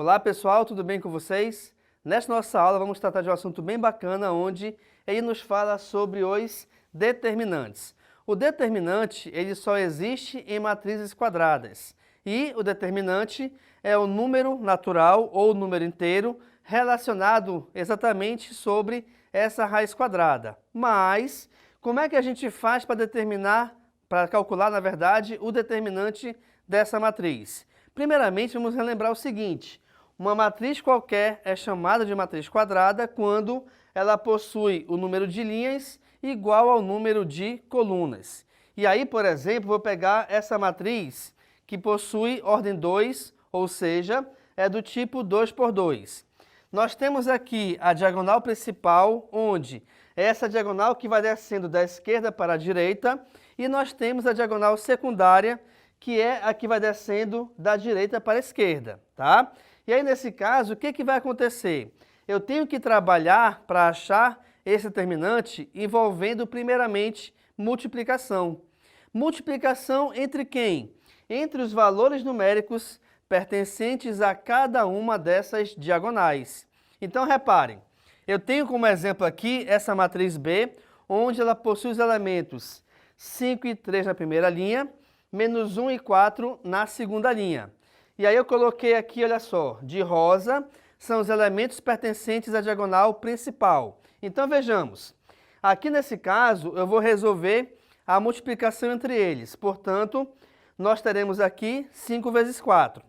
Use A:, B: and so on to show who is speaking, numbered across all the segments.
A: Olá pessoal, tudo bem com vocês? Nesta nossa aula vamos tratar de um assunto bem bacana, onde ele nos fala sobre os determinantes. O determinante ele só existe em matrizes quadradas e o determinante é o número natural ou número inteiro relacionado exatamente sobre essa raiz quadrada. Mas como é que a gente faz para calcular, na verdade, o determinante dessa matriz? Primeiramente, vamos relembrar o seguinte: uma matriz qualquer é chamada de matriz quadrada quando ela possui o número de linhas igual ao número de colunas. E aí, por exemplo, vou pegar essa matriz que possui ordem 2, ou seja, é do tipo 2 por 2. Nós temos aqui a diagonal principal, onde é essa diagonal que vai descendo da esquerda para a direita, e nós temos a diagonal secundária, que é a que vai descendo da direita para a esquerda, tá? E aí, nesse caso, o que vai acontecer? Eu tenho que trabalhar para achar esse determinante envolvendo, primeiramente, multiplicação. Multiplicação entre quem? Entre os valores numéricos pertencentes a cada uma dessas diagonais. Então, reparem, eu tenho como exemplo aqui essa matriz B, onde ela possui os elementos 5 e 3 na primeira linha, menos 1 e 4 na segunda linha. E aí eu coloquei aqui, olha só, de rosa, são os elementos pertencentes à diagonal principal. Então vejamos, aqui nesse caso eu vou resolver a multiplicação entre eles. Portanto, nós teremos aqui 5 vezes 4.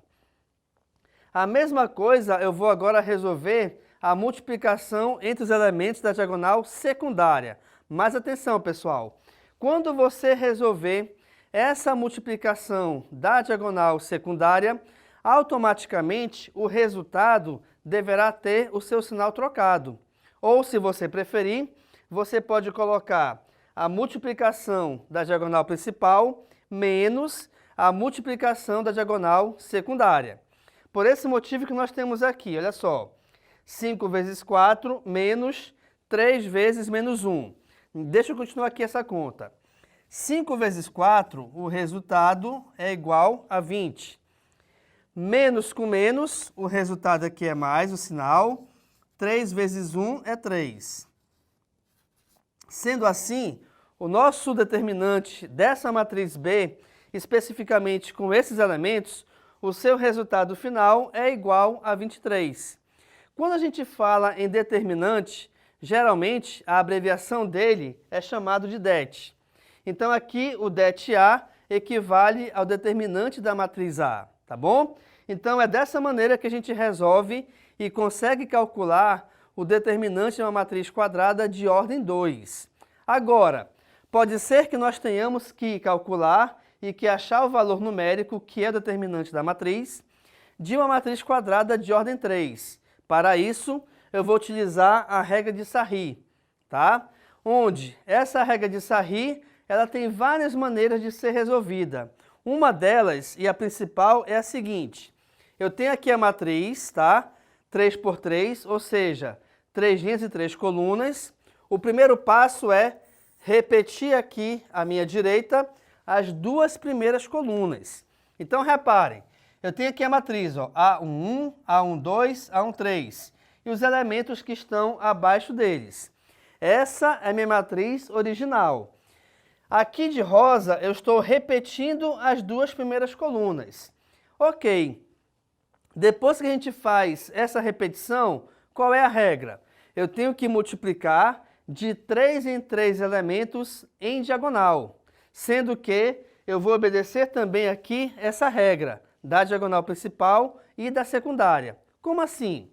A: A mesma coisa eu vou agora resolver a multiplicação entre os elementos da diagonal secundária. Mas atenção, pessoal, quando você resolver essa multiplicação da diagonal secundária, automaticamente o resultado deverá ter o seu sinal trocado. Ou, se você preferir, você pode colocar a multiplicação da diagonal principal menos a multiplicação da diagonal secundária. Por esse motivo que nós temos aqui, olha só, 5 vezes 4 menos 3 vezes menos 1. Deixa eu continuar aqui essa conta. 5 vezes 4, o resultado é igual a 20. Menos com menos, o resultado aqui é mais, o sinal. 3 vezes 1 é 3. Sendo assim, o nosso determinante dessa matriz B, especificamente com esses elementos, o seu resultado final é igual a 23. Quando a gente fala em determinante, geralmente a abreviação dele é chamado de det. Então aqui o det-A equivale ao determinante da matriz A, tá bom? Então é dessa maneira que a gente resolve e consegue calcular o determinante de uma matriz quadrada de ordem 2. Agora, pode ser que nós tenhamos que calcular e que achar o valor numérico, que é o determinante da matriz, de uma matriz quadrada de ordem 3. Para isso, eu vou utilizar a regra de Sarry, tá? Onde essa regra de Sarry, ela tem várias maneiras de ser resolvida. Uma delas, e a principal, é a seguinte: eu tenho aqui a matriz, tá? 3 por 3, ou seja, 3 linhas e 3 colunas. O primeiro passo é repetir aqui à minha direita as duas primeiras colunas. Então, reparem, eu tenho aqui a matriz, ó, A11, A12, A13, e os elementos que estão abaixo deles. Essa é a minha matriz original. Aqui de rosa, eu estou repetindo as duas primeiras colunas. Ok. Depois que a gente faz essa repetição, qual é a regra? Eu tenho que multiplicar de 3 em 3 elementos em diagonal, sendo que eu vou obedecer também aqui essa regra da diagonal principal e da secundária. Como assim?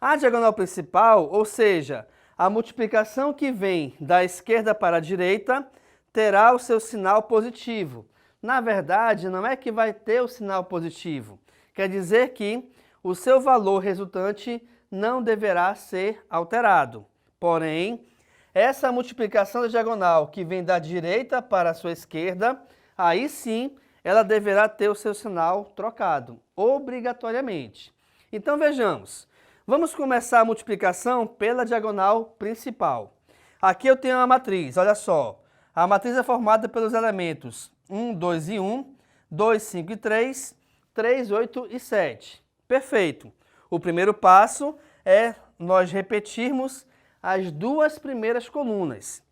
A: A diagonal principal, ou seja, a multiplicação que vem da esquerda para a direita, terá o seu sinal positivo. Na verdade, não é que vai ter o sinal positivo. Quer dizer que o seu valor resultante não deverá ser alterado. Porém, essa multiplicação da diagonal que vem da direita para a sua esquerda, aí sim, ela deverá ter o seu sinal trocado, obrigatoriamente. Então vejamos, vamos começar a multiplicação pela diagonal principal. Aqui eu tenho uma matriz, olha só. A matriz é formada pelos elementos 1, 2 e 1, 2, 5 e 3, 3, 8 e 7. Perfeito. O primeiro passo é nós repetirmos as duas primeiras colunas.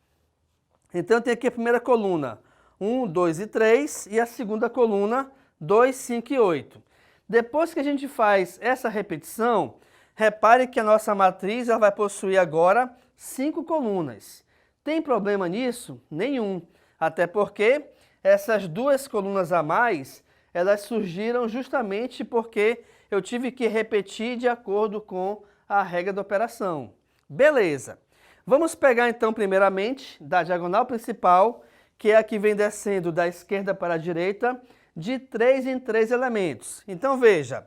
A: Então, eu tenho aqui a primeira coluna, 1, 2 e 3, e a segunda coluna, 2, 5 e 8. Depois que a gente faz essa repetição, repare que a nossa matriz ela vai possuir agora 5 colunas. Tem problema nisso? Nenhum. Até porque essas duas colunas a mais, elas surgiram justamente porque eu tive que repetir de acordo com a regra da operação. Beleza. Vamos pegar então primeiramente da diagonal principal, que é a que vem descendo da esquerda para a direita, de 3 em 3 elementos. Então veja,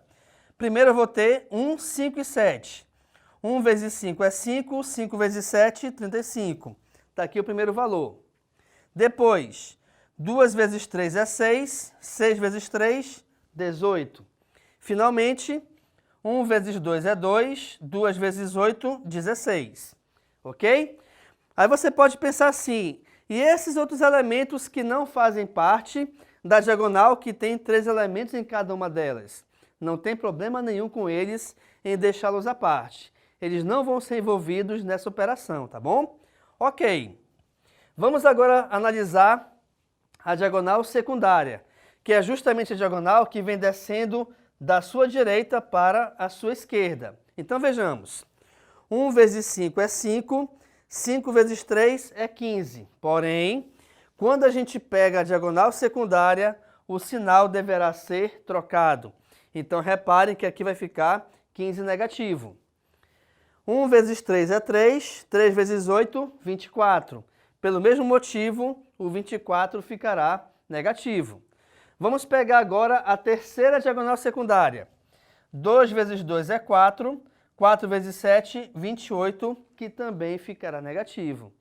A: primeiro eu vou ter 1, 5 e 7. 1 vezes 5 é 5, 5 vezes 7, 35. Está aqui o primeiro valor. Depois, 2 vezes 3 é 6, 6 vezes 3, 18. Finalmente, 1 vezes 2 é 2, 2 vezes 8, 16. Ok? Aí você pode pensar assim, e esses outros elementos que não fazem parte da diagonal, que tem 3 elementos em cada uma delas? Não tem problema nenhum com eles em deixá-los à parte. Eles não vão ser envolvidos nessa operação, tá bom? Ok. Vamos agora analisar a diagonal secundária, que é justamente a diagonal que vem descendo da sua direita para a sua esquerda. Então vejamos. 1 vezes 5 é 5, 5 vezes 3 é 15. Porém, quando a gente pega a diagonal secundária, o sinal deverá ser trocado. Então reparem que aqui vai ficar 15 negativo. 1 vezes 3 é 3, 3 vezes 8, 24. Pelo mesmo motivo, o 24 ficará negativo. Vamos pegar agora a terceira diagonal secundária. 2 vezes 2 é 4, 4 vezes 7, 28, que também ficará negativo.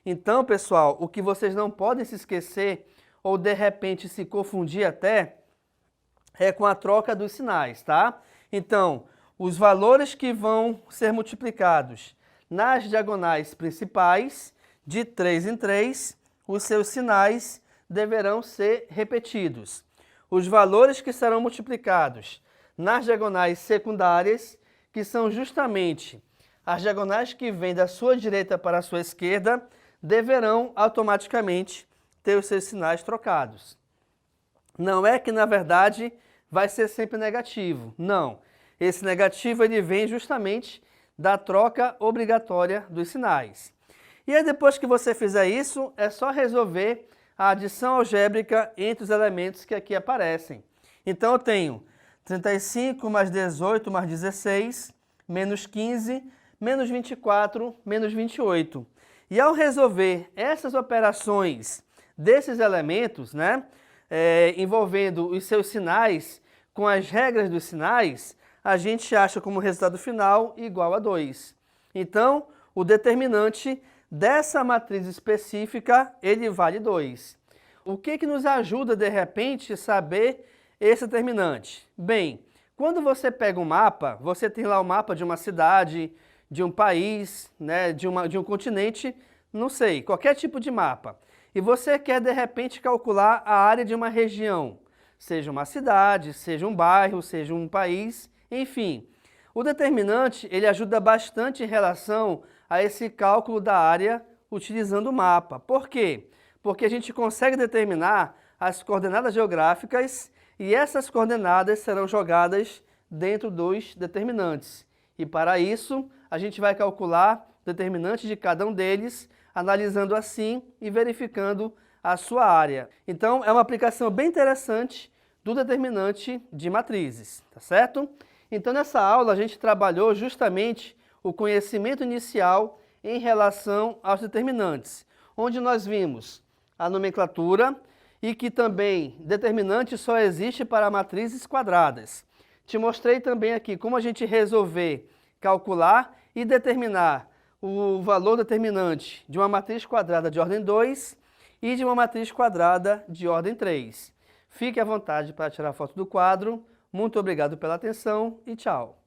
A: Então, pessoal, o que vocês não podem se esquecer, ou de repente se confundir até, é com a troca dos sinais, tá? Então, os valores que vão ser multiplicados nas diagonais principais, de 3 em 3, os seus sinais deverão ser repetidos. Os valores que serão multiplicados nas diagonais secundárias, que são justamente as diagonais que vêm da sua direita para a sua esquerda, deverão automaticamente ter os seus sinais trocados. Não é que, na verdade, vai ser sempre negativo. Não. Esse negativo ele vem justamente da troca obrigatória dos sinais. E aí, depois que você fizer isso, é só resolver a adição algébrica entre os elementos que aqui aparecem. Então, eu tenho 35 mais 18 mais 16, menos 15, menos 24, menos 28. E ao resolver essas operações desses elementos, né, envolvendo os seus sinais com as regras dos sinais, a gente acha como resultado final igual a 2. Então, o determinante dessa matriz específica, ele vale 2. O que nos ajuda, de repente, a saber esse determinante? Bem, quando você pega um mapa, você tem lá o mapa de uma cidade, de um país, né, de um continente, não sei, qualquer tipo de mapa. E você quer, de repente, calcular a área de uma região, seja uma cidade, seja um bairro, seja um país, enfim. O determinante, ele ajuda bastante em relação a esse cálculo da área utilizando o mapa. Por quê? Porque a gente consegue determinar as coordenadas geográficas e essas coordenadas serão jogadas dentro dos determinantes. E para isso, a gente vai calcular o determinante de cada um deles, analisando assim e verificando a sua área. Então, é uma aplicação bem interessante do determinante de matrizes, tá certo? Então, nessa aula, a gente trabalhou justamente o conhecimento inicial em relação aos determinantes, onde nós vimos a nomenclatura e que também determinante só existe para matrizes quadradas. Te mostrei também aqui como a gente resolver calcular e determinar o valor determinante de uma matriz quadrada de ordem 2 e de uma matriz quadrada de ordem 3. Fique à vontade para tirar foto do quadro. Muito obrigado pela atenção e tchau!